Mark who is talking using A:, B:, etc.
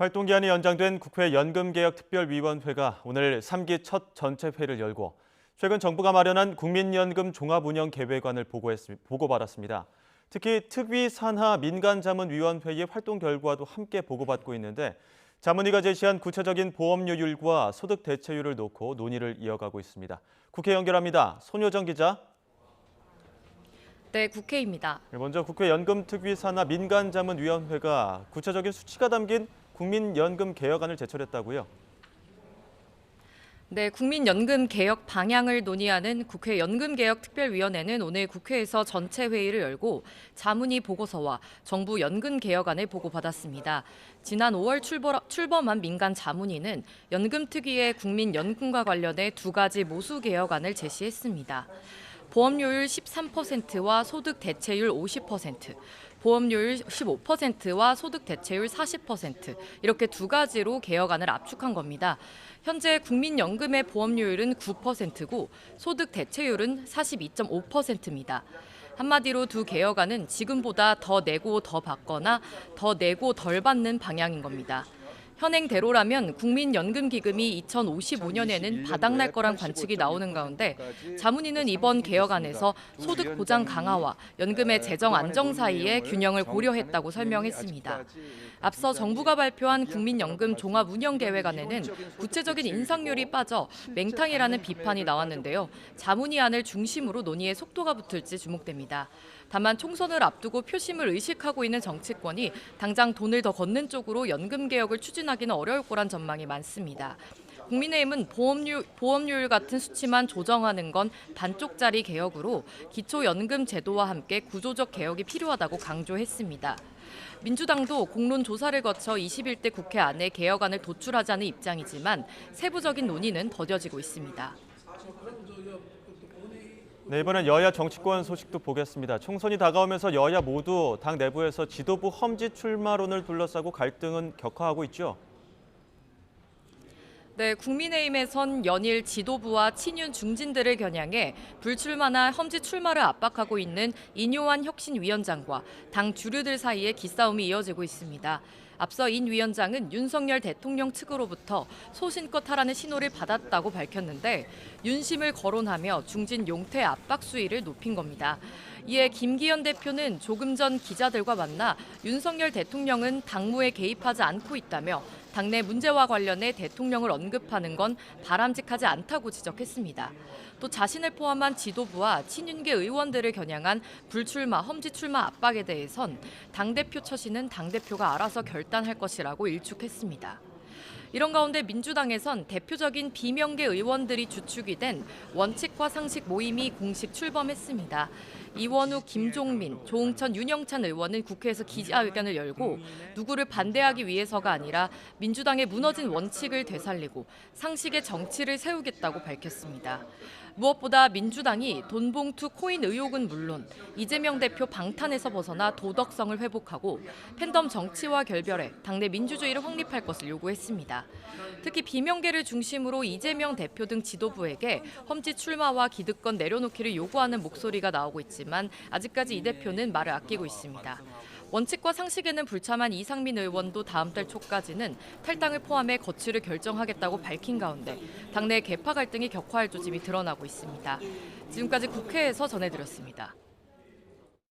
A: 활동기한이 연장된 국회 연금개혁특별위원회가 오늘 3기 첫 전체 회의를 열고 최근 정부가 마련한 국민연금 종합운영계획안을 보고받았습니다. 특히 특위 산하 민간자문위원회의 활동 결과도 함께 보고받고 있는데 자문위가 제시한 구체적인 보험료율과 소득 대체율을 놓고 논의를 이어가고 있습니다. 국회 연결합니다. 손효정 기자.
B: 네, 국회입니다.
A: 먼저 국회 연금특위 산하 민간자문위원회가 구체적인 수치가 담긴 국민연금 개혁안을 제출했다고요?
B: 네, 국민연금 개혁 방향을 논의하는 국회 연금개혁특별위원회는 오늘 국회에서 전체 회의를 열고 자문위 보고서와 정부 연금 개혁안을 보고받았습니다. 지난 5월 출범한 민간 자문위는 연금특위의 국민연금과 관련해 두 가지 모수 개혁안을 제시했습니다. 보험료율 13%와 소득 대체율 50%, 보험료율 15%와 소득 대체율 40% 이렇게 두 가지로 개혁안을 압축한 겁니다. 현재 국민연금의 보험료율은 9%고 소득 대체율은 42.5%입니다. 한마디로 두 개혁안은 지금보다 더 내고 더 받거나 더 내고 덜 받는 방향인 겁니다. 현행대로라면 국민연금기금이 2055년에는 바닥날 거란 관측이 나오는 가운데 자문위는 이번 개혁안에서 소득 보장 강화와 연금의 재정 안정 사이의 균형을 고려했다고 설명했습니다. 앞서 정부가 발표한 국민연금 종합운영계획안에는 구체적인 인상률이 빠져 맹탕이라는 비판이 나왔는데요. 자문위안을 중심으로 논의에 속도가 붙을지 주목됩니다. 다만 총선을 앞두고 표심을 의식하고 있는 정치권이 당장 돈을 더 걷는 쪽으로 연금 개혁을 추진하기는 어려울 거란 전망이 많습니다. 국민의힘은 보험료율 같은 수치만 조정하는 건 반쪽짜리 개혁으로 기초연금 제도와 함께 구조적 개혁이 필요하다고 강조했습니다. 민주당도 공론 조사를 거쳐 21대 국회 안에 개혁안을 도출하자는 입장이지만 세부적인 논의는 더뎌지고 있습니다.
A: 네, 이번엔 여야 정치권 소식도 보겠습니다. 총선이 다가오면서 여야 모두 당 내부에서 지도부 험지 출마론을 둘러싸고 갈등은 격화하고 있죠.
B: 네, 국민의힘에선 연일 지도부와 친윤 중진들을 겨냥해 불출마나 험지 출마를 압박하고 있는 인요한 혁신위원장과 당 주류들 사이에 기싸움이 이어지고 있습니다. 앞서 인 위원장은 윤석열 대통령 측으로부터 소신껏 하라는 신호를 받았다고 밝혔는데 윤심을 거론하며 중진 용태 압박 수위를 높인 겁니다. 이에 김기현 대표는 조금 전 기자들과 만나 윤석열 대통령은 당무에 개입하지 않고 있다며 당내 문제와 관련해 대통령을 언급하는 건 바람직하지 않다고 지적했습니다. 또 자신을 포함한 지도부와 친윤계 의원들을 겨냥한 불출마, 험지 출마 압박에 대해선 당대표 처신은 당대표가 알아서 결단할 것이라고 일축했습니다. 이런 가운데 민주당에선 대표적인 비명계 의원들이 주축이 된 원칙과 상식 모임이 공식 출범했습니다. 이원우, 김종민, 조응천, 윤영찬 의원은 국회에서 기자회견을 열고 누구를 반대하기 위해서가 아니라 민주당의 무너진 원칙을 되살리고 상식의 정치를 세우겠다고 밝혔습니다. 무엇보다 민주당이 돈봉투 코인 의혹은 물론 이재명 대표 방탄에서 벗어나 도덕성을 회복하고 팬덤 정치와 결별해 당내 민주주의를 확립할 것을 요구했습니다. 특히 비명계를 중심으로 이재명 대표 등 지도부에게 험지 출마와 기득권 내려놓기를 요구하는 목소리가 나오고 있지만 아직까지 이 대표는 말을 아끼고 있습니다. 원칙과 상식에는 불참한 이상민 의원도 다음 달 초까지는 탈당을 포함해 거취를 결정하겠다고 밝힌 가운데 당내 계파 갈등이 격화할 조짐이 드러나고 있습니다. 지금까지 국회에서 전해드렸습니다.